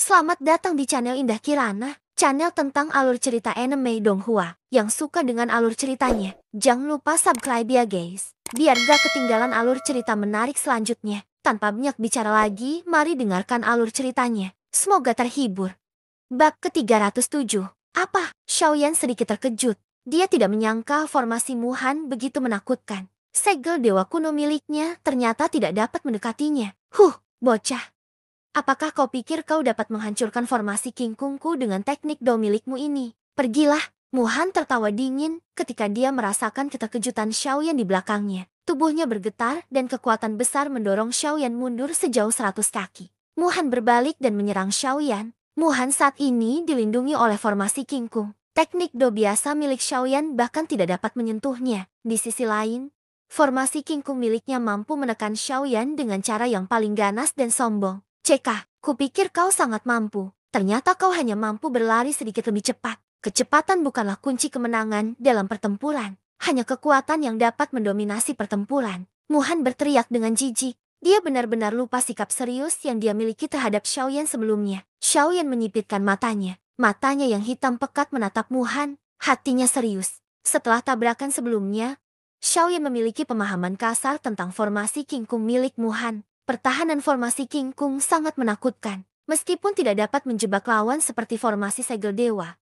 Selamat datang di channel Indah Kirana, channel tentang alur cerita anime Donghua. Yang suka dengan alur ceritanya, jangan lupa subscribe ya guys, biar gak ketinggalan alur cerita menarik selanjutnya. Tanpa banyak bicara lagi, mari dengarkan alur ceritanya. Semoga terhibur. Bab ke-307. Apa? Xiaoyan sedikit terkejut. Dia tidak menyangka formasi Muhan begitu menakutkan. Segel dewa kuno miliknya ternyata tidak dapat mendekatinya. Bocah. Apakah kau pikir kau dapat menghancurkan formasi King Kungku dengan teknik do milikmu ini? Pergilah. Muhan tertawa dingin ketika dia merasakan keterkejutan Xiaoyan di belakangnya. Tubuhnya bergetar dan kekuatan besar mendorong Xiaoyan mundur sejauh 100 kaki. Muhan berbalik dan menyerang Xiaoyan. Muhan saat ini dilindungi oleh formasi King Kung. Teknik do biasa milik Xiaoyan bahkan tidak dapat menyentuhnya. Di sisi lain, formasi King Kung miliknya mampu menekan Xiaoyan dengan cara yang paling ganas dan sombong. Cekah, kupikir kau sangat mampu. Ternyata kau hanya mampu berlari sedikit lebih cepat. Kecepatan bukanlah kunci kemenangan dalam pertempuran. Hanya kekuatan yang dapat mendominasi pertempuran. Muhan berteriak dengan jijik. Dia benar-benar lupa sikap serius yang dia miliki terhadap Xiaoyan sebelumnya. Xiaoyan menyipitkan matanya. Matanya yang hitam pekat menatap Muhan. Hatinya serius. Setelah tabrakan sebelumnya, Xiaoyan memiliki pemahaman kasar tentang formasi King Kung milik Muhan. Pertahanan formasi King Kung sangat menakutkan. Meskipun tidak dapat menjebak lawan seperti formasi segel dewa,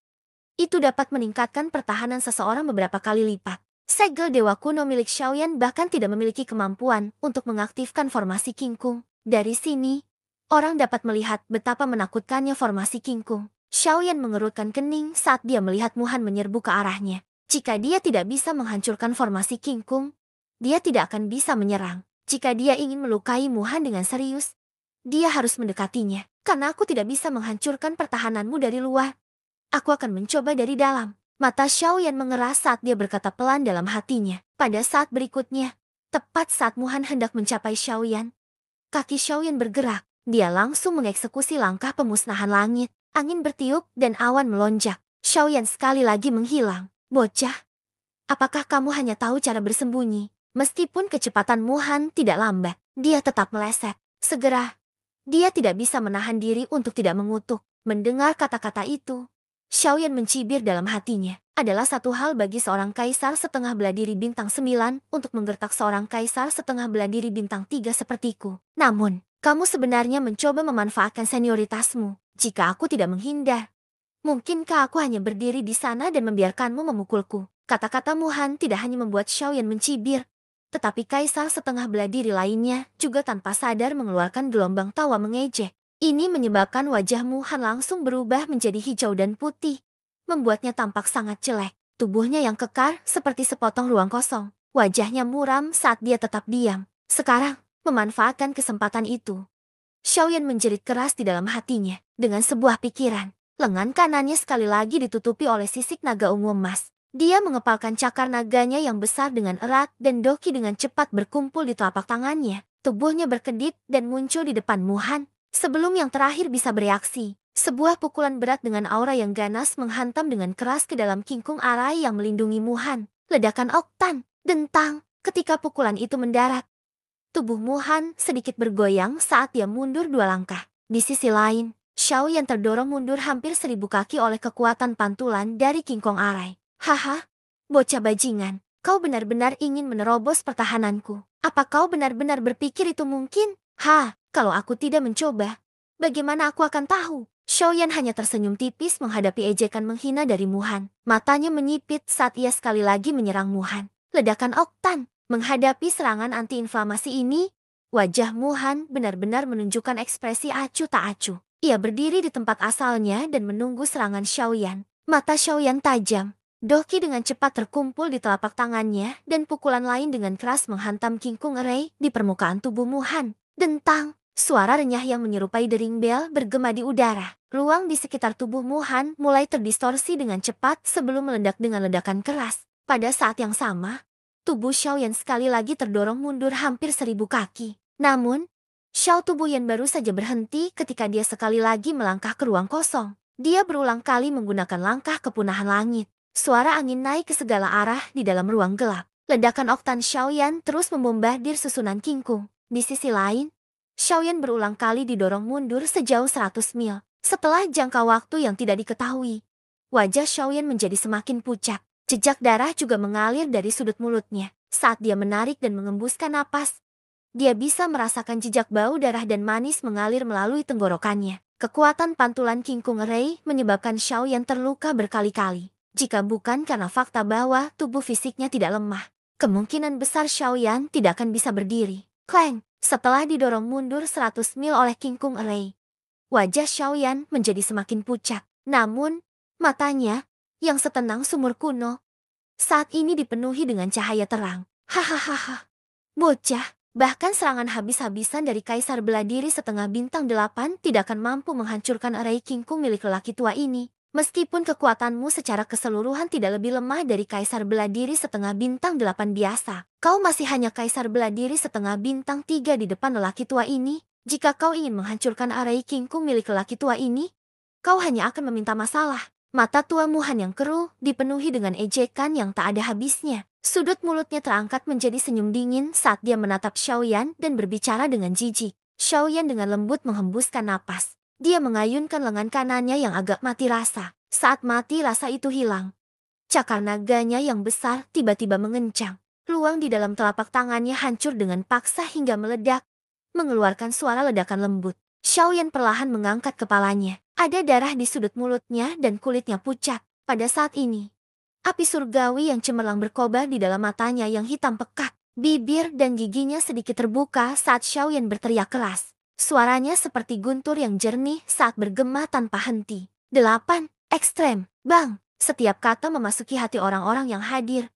itu dapat meningkatkan pertahanan seseorang beberapa kali lipat. Segel dewa kuno milik Xiaoyan bahkan tidak memiliki kemampuan untuk mengaktifkan formasi King Kung. Dari sini, orang dapat melihat betapa menakutkannya formasi King Kung. Xiaoyan mengerutkan kening saat dia melihat Muhan menyerbu ke arahnya. Jika dia tidak bisa menghancurkan formasi King Kung, dia tidak akan bisa menyerang. Jika dia ingin melukai Muhan dengan serius, dia harus mendekatinya. Karena aku tidak bisa menghancurkan pertahananmu dari luar, aku akan mencoba dari dalam. Mata Xiaoyan mengeras saat dia berkata pelan dalam hatinya. Pada saat berikutnya, tepat saat Muhan hendak mencapai Xiaoyan, kaki Xiaoyan bergerak. Dia langsung mengeksekusi langkah pemusnahan langit. Angin bertiup dan awan melonjak. Xiaoyan sekali lagi menghilang. Bocah, apakah kamu hanya tahu cara bersembunyi? Meskipun kecepatan Muhan tidak lambat, dia tetap meleset. Segera, dia tidak bisa menahan diri untuk tidak mengutuk. Mendengar kata-kata itu, Xiaoyan mencibir dalam hatinya. Adalah satu hal bagi seorang kaisar setengah bela diri bintang 9 untuk menggertak seorang kaisar setengah bela diri bintang 3 sepertiku. Namun, kamu sebenarnya mencoba memanfaatkan senioritasmu. Jika aku tidak menghindar, mungkinkah aku hanya berdiri di sana dan membiarkanmu memukulku? Kata-kata Muhan tidak hanya membuat Xiaoyan mencibir, tetapi kaisar setengah bela diri lainnya juga tanpa sadar mengeluarkan gelombang tawa mengejek. Ini menyebabkan wajah Muhan langsung berubah menjadi hijau dan putih, membuatnya tampak sangat jelek. Tubuhnya yang kekar seperti sepotong ruang kosong. Wajahnya muram saat dia tetap diam. Sekarang, memanfaatkan kesempatan itu, Xiaoyan menjerit keras di dalam hatinya dengan sebuah pikiran. Lengan kanannya sekali lagi ditutupi oleh sisik naga ungu emas. Dia mengepalkan cakar naganya yang besar dengan erat dan Doki dengan cepat berkumpul di telapak tangannya. Tubuhnya berkedip dan muncul di depan Muhan. Sebelum yang terakhir bisa bereaksi, sebuah pukulan berat dengan aura yang ganas menghantam dengan keras ke dalam kingkung arai yang melindungi Muhan. Ledakan oktan, dentang, ketika pukulan itu mendarat. Tubuh Muhan sedikit bergoyang saat dia mundur 2 langkah. Di sisi lain, Xiaoyan terdorong mundur hampir 1000 kaki oleh kekuatan pantulan dari kingkong arai. Haha, bocah bajingan, kau benar-benar ingin menerobos pertahananku. Apa kau benar-benar berpikir itu mungkin? Kalau aku tidak mencoba, bagaimana aku akan tahu? Xiaoyan hanya tersenyum tipis menghadapi ejekan menghina dari Muhan. Matanya menyipit saat ia sekali lagi menyerang Muhan. Ledakan oktan, menghadapi serangan anti-inflamasi ini, wajah Muhan benar-benar menunjukkan ekspresi acuh tak acuh. Ia berdiri di tempat asalnya dan menunggu serangan Xiaoyan. Mata Xiaoyan tajam. Doki dengan cepat terkumpul di telapak tangannya dan pukulan lain dengan keras menghantam kingkung erai di permukaan tubuh Muhan. Dentang, suara renyah yang menyerupai dering bel bergema di udara. Ruang di sekitar tubuh Muhan mulai terdistorsi dengan cepat sebelum meledak dengan ledakan keras. Pada saat yang sama, tubuh Xiaoyan sekali lagi terdorong mundur hampir 1000 kaki. Namun, Xiao tubuh Yan baru saja berhenti ketika dia sekali lagi melangkah ke ruang kosong. Dia berulang kali menggunakan langkah kepunahan langit. Suara angin naik ke segala arah di dalam ruang gelap. Ledakan oktan Xiaoyan terus membombardir susunan kingkung. Di sisi lain, Xiaoyan berulang kali didorong mundur sejauh 100 mil. Setelah jangka waktu yang tidak diketahui, wajah Xiaoyan menjadi semakin pucat. Jejak darah juga mengalir dari sudut mulutnya. Saat dia menarik dan mengembuskan napas, dia bisa merasakan jejak bau darah dan manis mengalir melalui tenggorokannya. Kekuatan pantulan King Kong Ray menyebabkan Xiaoyan terluka berkali-kali. Jika bukan karena fakta bahwa tubuh fisiknya tidak lemah, kemungkinan besar Xiaoyan tidak akan bisa berdiri. Clang! Setelah didorong mundur 100 mil oleh King Kong Ray, wajah Xiaoyan menjadi semakin pucat. Namun, matanya, yang setenang sumur kuno, saat ini dipenuhi dengan cahaya terang. Hahaha. Bocah, bahkan serangan habis-habisan dari Kaisar Beladiri setengah bintang 8 tidak akan mampu menghancurkan array King Kong milik lelaki tua ini. Meskipun kekuatanmu secara keseluruhan tidak lebih lemah dari Kaisar Beladiri setengah bintang 8 biasa, kau masih hanya Kaisar Beladiri setengah bintang 3 di depan lelaki tua ini. Jika kau ingin menghancurkan array King Kong milik lelaki tua ini, kau hanya akan meminta masalah. Mata tua Muhan yang keruh dipenuhi dengan ejekan yang tak ada habisnya. Sudut mulutnya terangkat menjadi senyum dingin saat dia menatap Xiaoyan dan berbicara dengan jijik. Xiaoyan dengan lembut menghembuskan napas. Dia mengayunkan lengan kanannya yang agak mati rasa. Saat mati rasa itu hilang, cakar naganya yang besar tiba-tiba mengencang. Luang di dalam telapak tangannya hancur dengan paksa hingga meledak, mengeluarkan suara ledakan lembut. Xiaoyan perlahan mengangkat kepalanya. Ada darah di sudut mulutnya dan kulitnya pucat. Pada saat ini, api surgawi yang cemerlang berkobar di dalam matanya yang hitam pekat. Bibir dan giginya sedikit terbuka saat Xiaoyan berteriak keras. Suaranya seperti guntur yang jernih saat bergema tanpa henti. 8. Ekstrem. Bang! Setiap kata memasuki hati orang-orang yang hadir,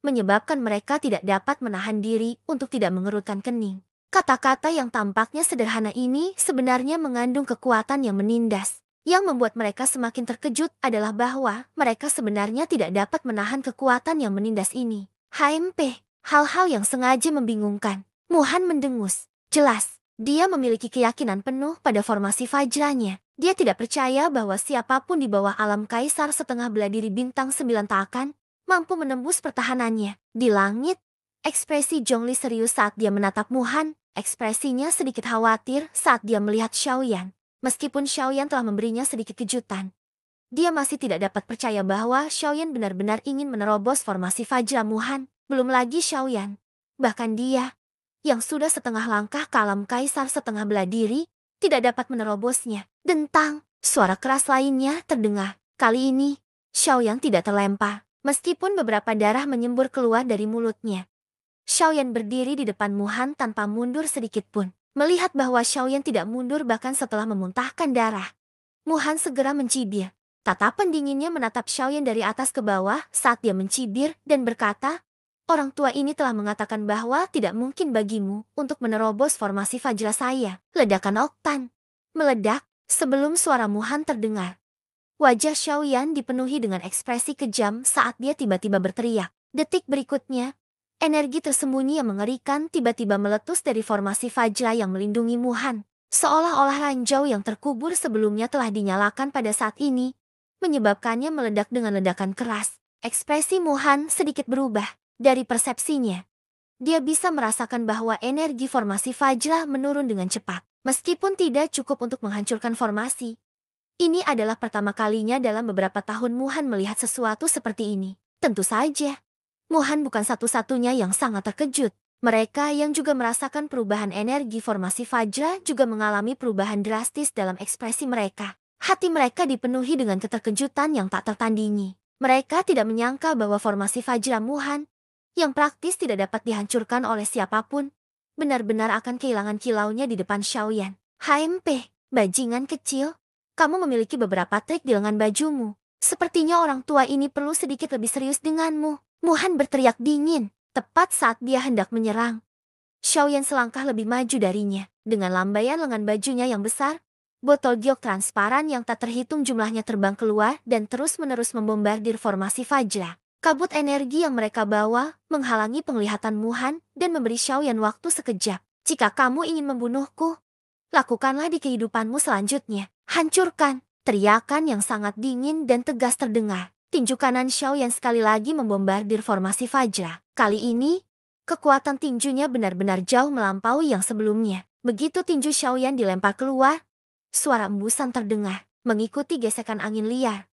menyebabkan mereka tidak dapat menahan diri untuk tidak mengerutkan kening. Kata-kata yang tampaknya sederhana ini sebenarnya mengandung kekuatan yang menindas. Yang membuat mereka semakin terkejut adalah bahwa mereka sebenarnya tidak dapat menahan kekuatan yang menindas ini. HMP, hal-hal yang sengaja membingungkan. Muhan mendengus. Jelas, dia memiliki keyakinan penuh pada formasi Fajranya. Dia tidak percaya bahwa siapapun di bawah alam Kaisar setengah beladiri bintang 9 tak akan mampu menembus pertahanannya. Di langit, ekspresi Zhongli serius saat dia menatap Muhan. Ekspresinya sedikit khawatir saat dia melihat Xiaoyan. Meskipun Xiaoyan telah memberinya sedikit kejutan, dia masih tidak dapat percaya bahwa Xiaoyan benar-benar ingin menerobos formasi Fajra Muhan. Belum lagi Xiaoyan, bahkan dia, yang sudah setengah langkah ke alam Kaisar setengah beladiri, tidak dapat menerobosnya. Dentang, suara keras lainnya terdengar. Kali ini, Xiaoyan tidak terlempar, meskipun beberapa darah menyembur keluar dari mulutnya. Xiaoyan berdiri di depan Muhan tanpa mundur sedikit pun. Melihat bahwa Xiaoyan tidak mundur bahkan setelah memuntahkan darah, Muhan segera mencibir. Tatapan dinginnya menatap Xiaoyan dari atas ke bawah saat dia mencibir dan berkata, orang tua ini telah mengatakan bahwa tidak mungkin bagimu untuk menerobos formasi Fajra saya. Ledakan oktan meledak sebelum suara Muhan terdengar. Wajah Xiaoyan dipenuhi dengan ekspresi kejam saat dia tiba-tiba berteriak. Detik berikutnya, energi tersembunyi yang mengerikan tiba-tiba meletus dari formasi Fajra yang melindungi Muhan. Seolah-olah ranjau yang terkubur sebelumnya telah dinyalakan pada saat ini, menyebabkannya meledak dengan ledakan keras. Ekspresi Muhan sedikit berubah. Dari persepsinya, dia bisa merasakan bahwa energi formasi Fajra menurun dengan cepat. Meskipun tidak cukup untuk menghancurkan formasi, ini adalah pertama kalinya dalam beberapa tahun Muhan melihat sesuatu seperti ini. Tentu saja, Muhan bukan satu-satunya yang sangat terkejut. Mereka yang juga merasakan perubahan energi formasi Fajra juga mengalami perubahan drastis dalam ekspresi mereka. Hati mereka dipenuhi dengan keterkejutan yang tak tertandingi. Mereka tidak menyangka bahwa formasi Fajra Muhan, yang praktis tidak dapat dihancurkan oleh siapapun, benar-benar akan kehilangan kilaunya di depan Xiaoyan. HMP, bajingan kecil, kamu memiliki beberapa trik di lengan bajumu. Sepertinya orang tua ini perlu sedikit lebih serius denganmu. Muhan berteriak dingin, tepat saat dia hendak menyerang. Xiaoyan selangkah lebih maju darinya. Dengan lambaian lengan bajunya yang besar, botol giok transparan yang tak terhitung jumlahnya terbang keluar dan terus-menerus membombardir formasi Fajra. Kabut energi yang mereka bawa menghalangi penglihatan Muhan dan memberi Xiaoyan waktu sekejap. Jika kamu ingin membunuhku, lakukanlah di kehidupanmu selanjutnya. Hancurkan! Teriakan yang sangat dingin dan tegas terdengar. Tinju kanan Xiaoyan sekali lagi membombardir formasi Fajra. Kali ini, kekuatan tinjunya benar-benar jauh melampaui yang sebelumnya. Begitu tinju Xiaoyan dilempar keluar, Suara embusan terdengar, mengikuti gesekan angin liar.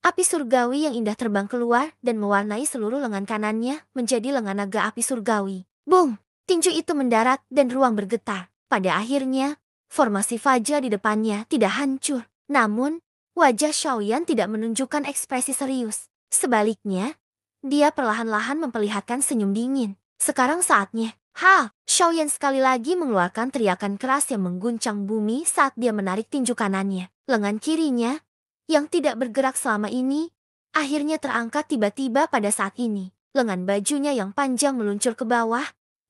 Api surgawi yang indah terbang keluar dan mewarnai seluruh lengan kanannya menjadi lengan naga api surgawi. Boom! Tinju itu mendarat dan ruang bergetar. Pada akhirnya, formasi Fajra di depannya tidak hancur. Namun, wajah Xiaoyan tidak menunjukkan ekspresi serius. Sebaliknya, dia perlahan-lahan memperlihatkan senyum dingin. Sekarang saatnya. Ha! Xiaoyan sekali lagi mengeluarkan teriakan keras yang mengguncang bumi saat dia menarik tinju kanannya. Lengan kirinya yang tidak bergerak selama ini, akhirnya terangkat tiba-tiba pada saat ini. Lengan bajunya yang panjang meluncur ke bawah,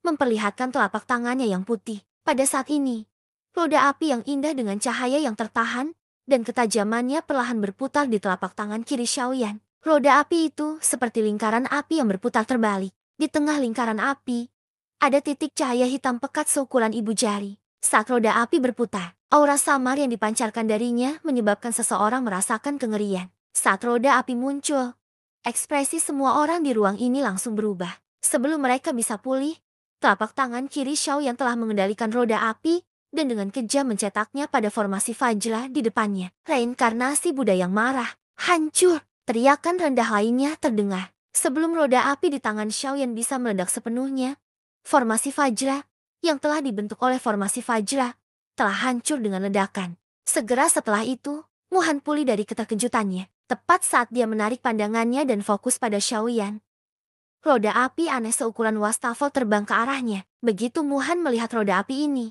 memperlihatkan telapak tangannya yang putih. Pada saat ini, roda api yang indah dengan cahaya yang tertahan, dan ketajamannya perlahan berputar di telapak tangan kiri Xiaoyan. Roda api itu seperti lingkaran api yang berputar terbalik. Di tengah lingkaran api, ada titik cahaya hitam pekat seukuran ibu jari. Saat roda api berputar, aura samar yang dipancarkan darinya menyebabkan seseorang merasakan kengerian. Saat roda api muncul, ekspresi semua orang di ruang ini langsung berubah. Sebelum mereka bisa pulih, telapak tangan kiri Xiao yang telah mengendalikan roda api dan dengan kejam mencetaknya pada formasi Fajra di depannya. Reinkarnasi Buddha yang marah. Hancur! Teriakan rendah lainnya terdengar. Sebelum roda api di tangan Xiao yang bisa meledak sepenuhnya, formasi Fajra yang telah dibentuk oleh formasi Fajra telah hancur dengan ledakan. Segera setelah itu, Muhan pulih dari keterkejutannya. Tepat saat dia menarik pandangannya dan fokus pada Xiaoyan, roda api aneh seukuran wastafel terbang ke arahnya. Begitu Muhan melihat roda api ini,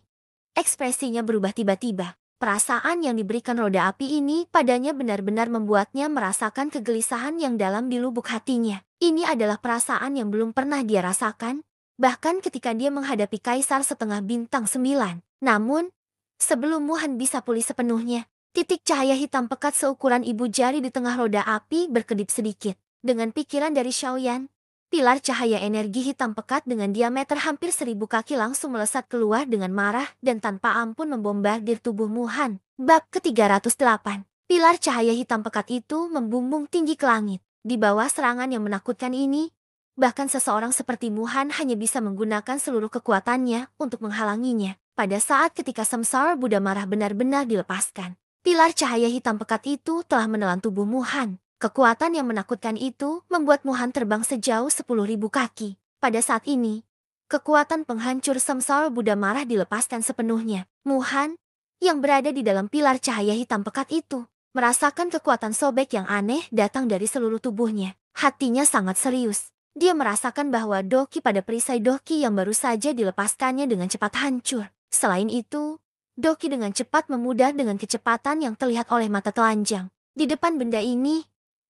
ekspresinya berubah tiba-tiba. Perasaan yang diberikan roda api ini padanya benar-benar membuatnya merasakan kegelisahan yang dalam di lubuk hatinya. Ini adalah perasaan yang belum pernah dia rasakan, bahkan ketika dia menghadapi Kaisar setengah bintang 9. Namun, sebelum Muhan bisa pulih sepenuhnya, titik cahaya hitam pekat seukuran ibu jari di tengah roda api berkedip sedikit. Dengan pikiran dari Xiaoyan, pilar cahaya energi hitam pekat dengan diameter hampir 1000 kaki langsung melesat keluar dengan marah dan tanpa ampun membombardir tubuh Muhan. Bab ke-308. Pilar cahaya hitam pekat itu membumbung tinggi ke langit. Di bawah serangan yang menakutkan ini, bahkan seseorang seperti Muhan hanya bisa menggunakan seluruh kekuatannya untuk menghalanginya. Pada saat ketika Samsara Buddha marah benar-benar dilepaskan, pilar cahaya hitam pekat itu telah menelan tubuh Muhan. Kekuatan yang menakutkan itu membuat Muhan terbang sejauh 10.000 kaki. Pada saat ini, kekuatan penghancur Samsara Buddha marah dilepaskan sepenuhnya. Muhan, yang berada di dalam pilar cahaya hitam pekat itu, merasakan kekuatan sobek yang aneh datang dari seluruh tubuhnya. Hatinya sangat serius. Dia merasakan bahwa doki pada perisai doki yang baru saja dilepaskannya dengan cepat hancur. Selain itu, doki dengan cepat memudar dengan kecepatan yang terlihat oleh mata telanjang. Di depan benda ini,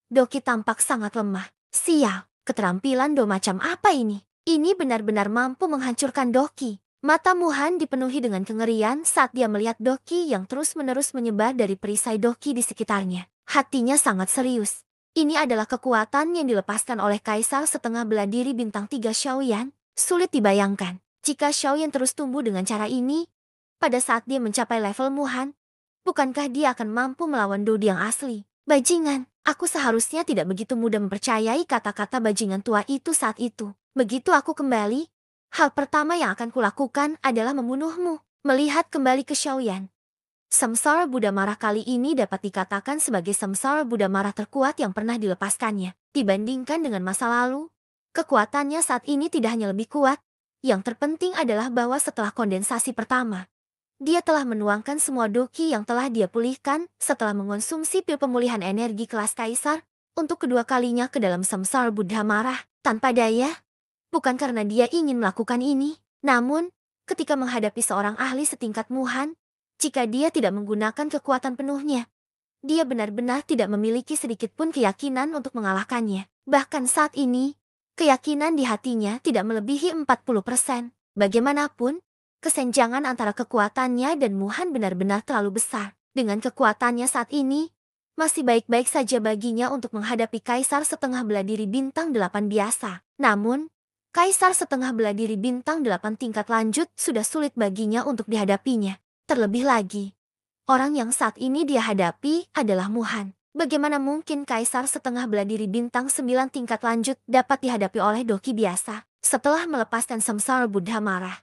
doki tampak sangat lemah. Sial, keterampilan do macam apa ini? Ini benar-benar mampu menghancurkan doki. Mata Muhan dipenuhi dengan kengerian saat dia melihat doki yang terus-menerus menyebar dari perisai doki di sekitarnya. Hatinya sangat serius. Ini adalah kekuatan yang dilepaskan oleh Kaisar setengah bela diri bintang 3 Xiaoyan. Sulit dibayangkan, jika Xiaoyan terus tumbuh dengan cara ini, pada saat dia mencapai level Muhan, bukankah dia akan mampu melawan Dodi yang asli? Bajingan, aku seharusnya tidak begitu mudah mempercayai kata-kata bajingan tua itu saat itu. Begitu aku kembali, hal pertama yang akan kulakukan adalah membunuhmu. Melihat kembali ke Xiaoyan, Samsara Buddha marah kali ini dapat dikatakan sebagai Samsara Buddha marah terkuat yang pernah dilepaskannya. Dibandingkan dengan masa lalu, kekuatannya saat ini tidak hanya lebih kuat, yang terpenting adalah bahwa setelah kondensasi pertama, dia telah menuangkan semua doki yang telah dia pulihkan setelah mengonsumsi pil pemulihan energi kelas Kaisar untuk kedua kalinya ke dalam Samsara Buddha marah tanpa daya. Bukan karena dia ingin melakukan ini, namun ketika menghadapi seorang ahli setingkat Muhan, jika dia tidak menggunakan kekuatan penuhnya, dia benar-benar tidak memiliki sedikit pun keyakinan untuk mengalahkannya. Bahkan saat ini, keyakinan di hatinya tidak melebihi 40%. Bagaimanapun, kesenjangan antara kekuatannya dan Muhan benar-benar terlalu besar. Dengan kekuatannya saat ini, masih baik-baik saja baginya untuk menghadapi Kaisar setengah bela diri bintang 8 biasa. Namun, Kaisar setengah bela diri bintang 8 tingkat lanjut sudah sulit baginya untuk dihadapinya. Terlebih lagi, orang yang saat ini dia hadapi adalah Muhan. Bagaimana mungkin Kaisar setengah bela diri bintang 9 tingkat lanjut dapat dihadapi oleh doki biasa? Setelah melepaskan Samsara Buddha marah,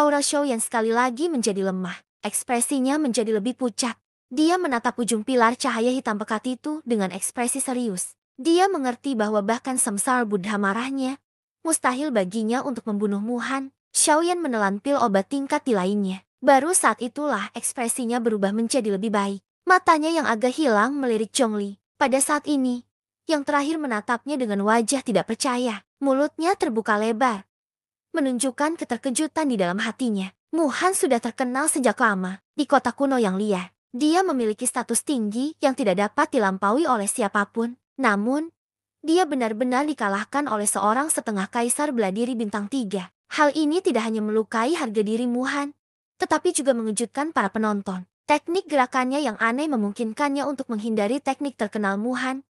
aura Xiaoyan sekali lagi menjadi lemah. ekspresinya menjadi lebih pucat. Dia menatap ujung pilar cahaya hitam pekat itu dengan ekspresi serius. Dia mengerti bahwa bahkan Samsara Buddha marahnya, mustahil baginya untuk membunuh Muhan. Xiaoyan menelan pil obat tingkat di lainnya. Baru saat itulah ekspresinya berubah menjadi lebih baik. Matanya yang agak hilang melirik Zhongli. Pada saat ini, yang terakhir menatapnya dengan wajah tidak percaya. Mulutnya terbuka lebar, menunjukkan keterkejutan di dalam hatinya. Muhan sudah terkenal sejak lama di kota kuno yang liar. Dia memiliki status tinggi yang tidak dapat dilampaui oleh siapapun. Namun, dia benar-benar dikalahkan oleh seorang setengah kaisar bela diri bintang 3. Hal ini tidak hanya melukai harga diri Muhan, tetapi juga mengejutkan para penonton. Teknik gerakannya yang aneh memungkinkannya untuk menghindari teknik terkenal Muhan.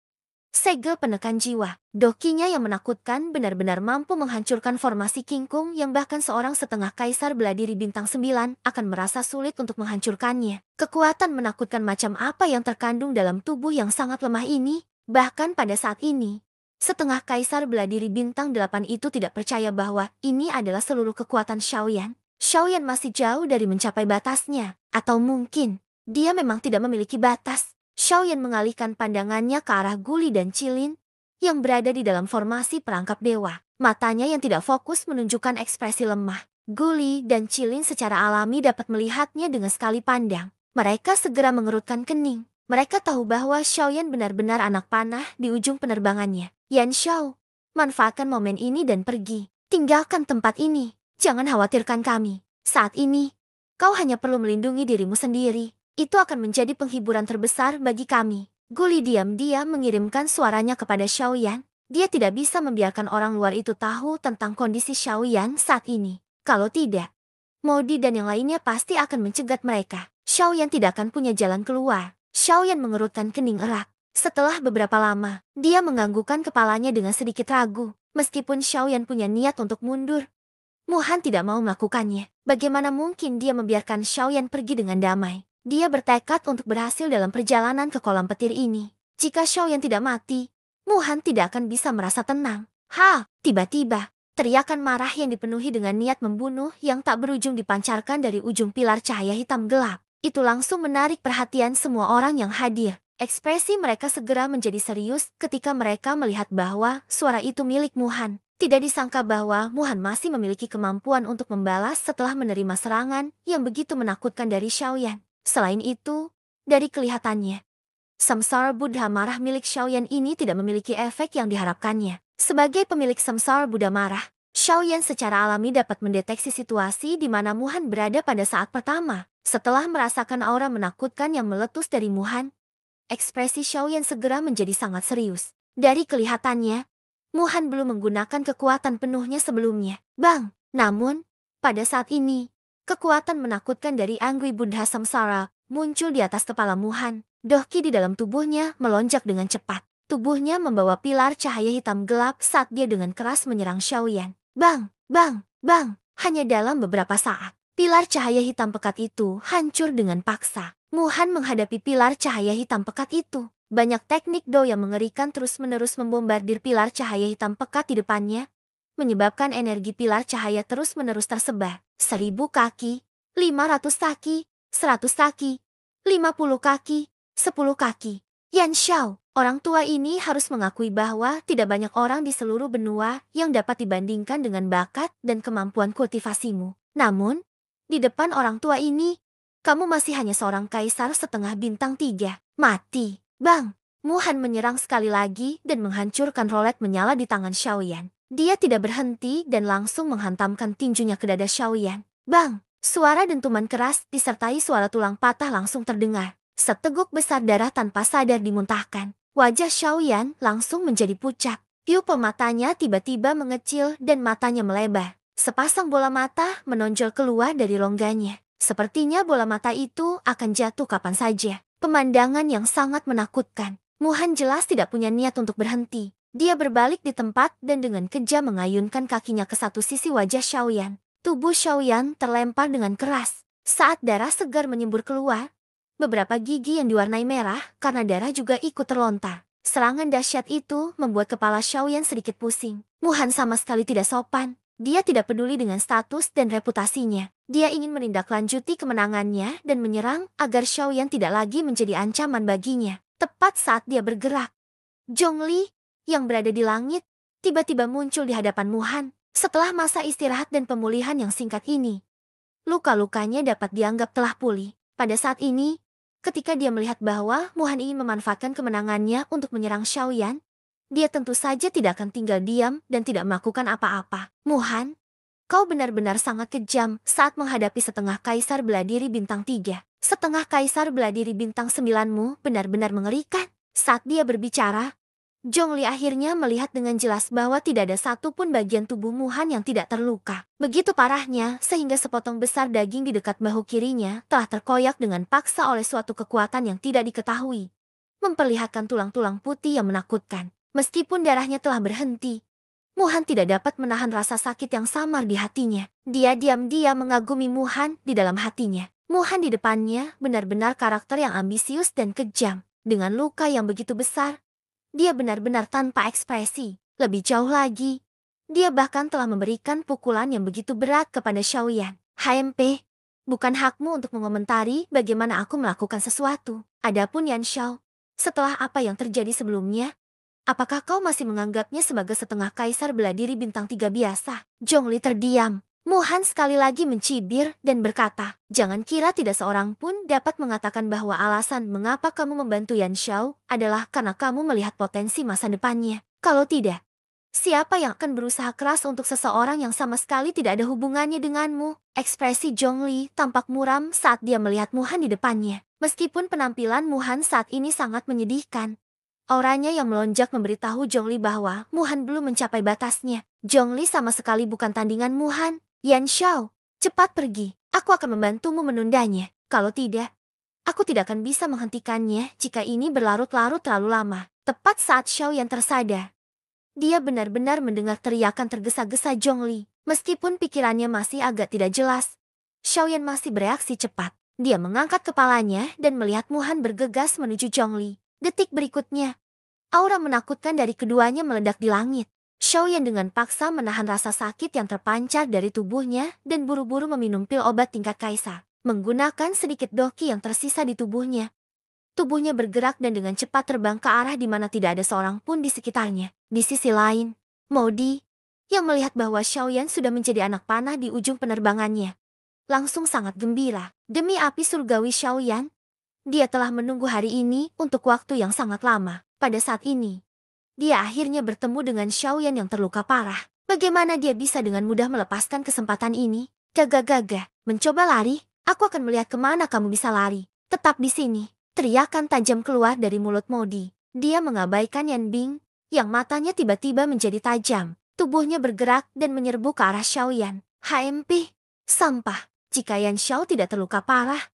Segel penekan jiwa. Dokinya yang menakutkan benar-benar mampu menghancurkan formasi King Kong yang bahkan seorang setengah kaisar bela diri bintang 9 akan merasa sulit untuk menghancurkannya. Kekuatan menakutkan macam apa yang terkandung dalam tubuh yang sangat lemah ini? Bahkan pada saat ini, setengah kaisar bela diri bintang 8 itu tidak percaya bahwa ini adalah seluruh kekuatan Xiaoyan. Xiaoyan masih jauh dari mencapai batasnya. Atau mungkin, dia memang tidak memiliki batas. Xiaoyan mengalihkan pandangannya ke arah Guli dan Cilin yang berada di dalam formasi perangkap dewa. Matanya yang tidak fokus menunjukkan ekspresi lemah. Guli dan Cilin secara alami dapat melihatnya dengan sekali pandang. Mereka segera mengerutkan kening. Mereka tahu bahwa Xiaoyan benar-benar anak panah di ujung penerbangannya. Yan Xiao, manfaatkan momen ini dan pergi. Tinggalkan tempat ini. Jangan khawatirkan kami. Saat ini, kau hanya perlu melindungi dirimu sendiri. Itu akan menjadi penghiburan terbesar bagi kami. Guli diam-diam mengirimkan suaranya kepada Xiaoyan. Dia tidak bisa membiarkan orang luar itu tahu tentang kondisi Xiaoyan saat ini. Kalau tidak, Modi dan yang lainnya pasti akan mencegat mereka. Xiaoyan tidak akan punya jalan keluar. Xiaoyan mengerutkan kening erat. Setelah beberapa lama, dia menganggukkan kepalanya dengan sedikit ragu. Meskipun Xiaoyan punya niat untuk mundur, Muhan tidak mau melakukannya. Bagaimana mungkin dia membiarkan Xiaoyan pergi dengan damai? Dia bertekad untuk berhasil dalam perjalanan ke kolam petir ini. Jika Xiaoyan tidak mati, Muhan tidak akan bisa merasa tenang. Tiba-tiba, teriakan marah yang dipenuhi dengan niat membunuh yang tak berujung dipancarkan dari ujung pilar cahaya hitam gelap. Itu langsung menarik perhatian semua orang yang hadir. Ekspresi mereka segera menjadi serius ketika mereka melihat bahwa suara itu milik Muhan. Tidak disangka bahwa Muhan masih memiliki kemampuan untuk membalas setelah menerima serangan yang begitu menakutkan dari Xiaoyan. Selain itu, dari kelihatannya, Samsara Buddha marah milik Xiaoyan ini tidak memiliki efek yang diharapkannya. Sebagai pemilik Samsara Buddha marah, Xiaoyan secara alami dapat mendeteksi situasi di mana Muhan berada pada saat pertama. Setelah merasakan aura menakutkan yang meletus dari Muhan, ekspresi Xiaoyan segera menjadi sangat serius. Dari kelihatannya, Muhan belum menggunakan kekuatan penuhnya sebelumnya. Namun, pada saat ini, kekuatan menakutkan dari Angui Buddha Samsara muncul di atas kepala Muhan. Dohki di dalam tubuhnya melonjak dengan cepat. Tubuhnya membawa pilar cahaya hitam gelap saat dia dengan keras menyerang Xiaoyan. Bang! Hanya dalam beberapa saat, pilar cahaya hitam pekat itu hancur dengan paksa. Muhan menghadapi pilar cahaya hitam pekat itu. Banyak teknik Do yang mengerikan terus-menerus membombardir pilar cahaya hitam pekat di depannya, menyebabkan energi pilar cahaya terus-menerus tersebar. 1000 kaki, 500 kaki, 100 kaki, 50 kaki, 10 kaki. Yan Xiao, orang tua ini harus mengakui bahwa tidak banyak orang di seluruh benua yang dapat dibandingkan dengan bakat dan kemampuan kultivasimu. Namun, di depan orang tua ini, kamu masih hanya seorang kaisar setengah bintang 3. Mati. Muhan menyerang sekali lagi dan menghancurkan rolet menyala di tangan Xiaoyan. Dia tidak berhenti dan langsung menghantamkan tinjunya ke dada Xiaoyan. Suara dentuman keras disertai suara tulang patah langsung terdengar. Seteguk besar darah tanpa sadar dimuntahkan. Wajah Xiaoyan langsung menjadi pucat. Pupil matanya tiba-tiba mengecil dan matanya melebar. Sepasang bola mata menonjol keluar dari rongganya. Sepertinya bola mata itu akan jatuh kapan saja. Pemandangan yang sangat menakutkan. Muhan jelas tidak punya niat untuk berhenti. Dia berbalik di tempat dan dengan kejam mengayunkan kakinya ke satu sisi wajah Xiaoyan. Tubuh Xiaoyan terlempar dengan keras. Saat darah segar menyembur keluar, beberapa gigi yang diwarnai merah karena darah juga ikut terlontar. Serangan dahsyat itu membuat kepala Xiaoyan sedikit pusing. Muhan sama sekali tidak sopan. Dia tidak peduli dengan status dan reputasinya. Dia ingin menindaklanjuti kemenangannya dan menyerang agar Xiaoyan tidak lagi menjadi ancaman baginya. Tepat saat dia bergerak, Zhongli yang berada di langit tiba-tiba muncul di hadapan Muhan. Setelah masa istirahat dan pemulihan yang singkat ini, luka-lukanya dapat dianggap telah pulih. Pada saat ini, ketika dia melihat bahwa Muhan ingin memanfaatkan kemenangannya untuk menyerang Xiaoyan, dia tentu saja tidak akan tinggal diam dan tidak melakukan apa-apa. Muhan, kau benar-benar sangat kejam saat menghadapi setengah kaisar bela diri bintang 3. Setengah kaisar bela diri bintang 9-mu benar-benar mengerikan. Saat dia berbicara, Zhongli akhirnya melihat dengan jelas bahwa tidak ada satupun bagian tubuh Muhan yang tidak terluka. Begitu parahnya sehingga sepotong besar daging di dekat bahu kirinya telah terkoyak dengan paksa oleh suatu kekuatan yang tidak diketahui, memperlihatkan tulang-tulang putih yang menakutkan. Meskipun darahnya telah berhenti, Muhan tidak dapat menahan rasa sakit yang samar di hatinya. Dia diam-diam mengagumi Muhan di dalam hatinya. Muhan di depannya benar-benar karakter yang ambisius dan kejam. Dengan luka yang begitu besar, dia benar-benar tanpa ekspresi. Lebih jauh lagi, dia bahkan telah memberikan pukulan yang begitu berat kepada Xiaoyan. HMP, bukan hakmu untuk mengomentari bagaimana aku melakukan sesuatu. Adapun Yan Xiao, setelah apa yang terjadi sebelumnya, apakah kau masih menganggapnya sebagai setengah kaisar bela diri bintang 3 biasa? Zhongli terdiam. Muhan sekali lagi mencibir dan berkata, jangan kira tidak seorang pun dapat mengatakan bahwa alasan mengapa kamu membantu Yan Xiao adalah karena kamu melihat potensi masa depannya. Kalau tidak, siapa yang akan berusaha keras untuk seseorang yang sama sekali tidak ada hubungannya denganmu? Ekspresi Zhongli tampak muram saat dia melihat Muhan di depannya. Meskipun penampilan Muhan saat ini sangat menyedihkan, auranya yang melonjak memberitahu Zhongli bahwa Muhan belum mencapai batasnya. Zhongli sama sekali bukan tandingan Muhan. Yan Xiao, cepat pergi. Aku akan membantumu menundanya. Kalau tidak, aku tidak akan bisa menghentikannya jika ini berlarut-larut terlalu lama. Tepat saat Xiaoyan tersadar, dia benar-benar mendengar teriakan tergesa-gesa Zhongli. Meskipun pikirannya masih agak tidak jelas, Xiaoyan masih bereaksi cepat. Dia mengangkat kepalanya dan melihat Muhan bergegas menuju Zhongli. Detik berikutnya, aura menakutkan dari keduanya meledak di langit. Xiaoyan dengan paksa menahan rasa sakit yang terpancar dari tubuhnya dan buru-buru meminum pil obat tingkat kaisar. Menggunakan sedikit doki yang tersisa di tubuhnya, tubuhnya bergerak dan dengan cepat terbang ke arah di mana tidak ada seorang pun di sekitarnya. Di sisi lain, Modi, yang melihat bahwa Xiaoyan sudah menjadi anak panah di ujung penerbangannya, langsung sangat gembira. Demi api surgawi Xiaoyan, dia telah menunggu hari ini untuk waktu yang sangat lama. Pada saat ini, dia akhirnya bertemu dengan Xiaoyan yang terluka parah. Bagaimana dia bisa dengan mudah melepaskan kesempatan ini? Gagah-gagah, mencoba lari? Aku akan melihat kemana kamu bisa lari. Tetap di sini. Teriakan tajam keluar dari mulut Modi. Dia mengabaikan Yan Bing, yang matanya tiba-tiba menjadi tajam. Tubuhnya bergerak dan menyerbu ke arah Xiaoyan. HMP, sampah. Jika Yan Xiao tidak terluka parah,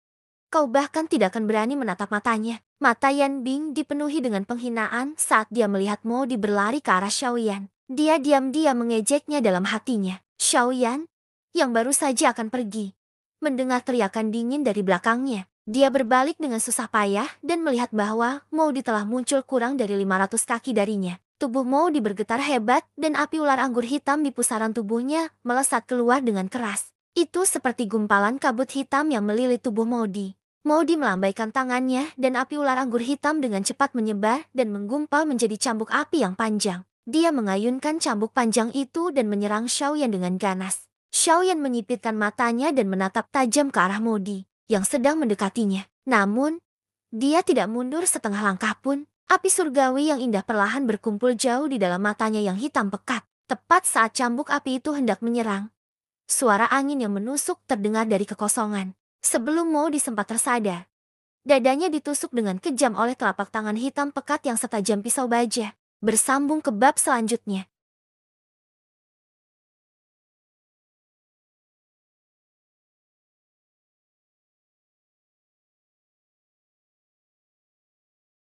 kau bahkan tidak akan berani menatap matanya. Mata Yan Bing dipenuhi dengan penghinaan saat dia melihat Modi berlari ke arah Xiaoyan. Dia diam-diam mengejeknya dalam hatinya. Xiaoyan, yang baru saja akan pergi, mendengar teriakan dingin dari belakangnya. Dia berbalik dengan susah payah dan melihat bahwa Modi telah muncul kurang dari 500 kaki darinya. Tubuh Modi bergetar hebat dan api ular anggur hitam di pusaran tubuhnya melesat keluar dengan keras. Itu seperti gumpalan kabut hitam yang melilit tubuh Modi. Modi melambaikan tangannya dan api ular anggur hitam dengan cepat menyebar dan menggumpal menjadi cambuk api yang panjang. Dia mengayunkan cambuk panjang itu dan menyerang Xiaoyan dengan ganas. Xiaoyan menyipitkan matanya dan menatap tajam ke arah Modi yang sedang mendekatinya. Namun, dia tidak mundur setengah langkah pun. Api surgawi yang indah perlahan berkumpul jauh di dalam matanya yang hitam pekat. Tepat saat cambuk api itu hendak menyerang, suara angin yang menusuk terdengar dari kekosongan. Sebelum Modi sempat tersadar, dadanya ditusuk dengan kejam oleh telapak tangan hitam pekat yang setajam pisau baja. Bersambung ke bab selanjutnya.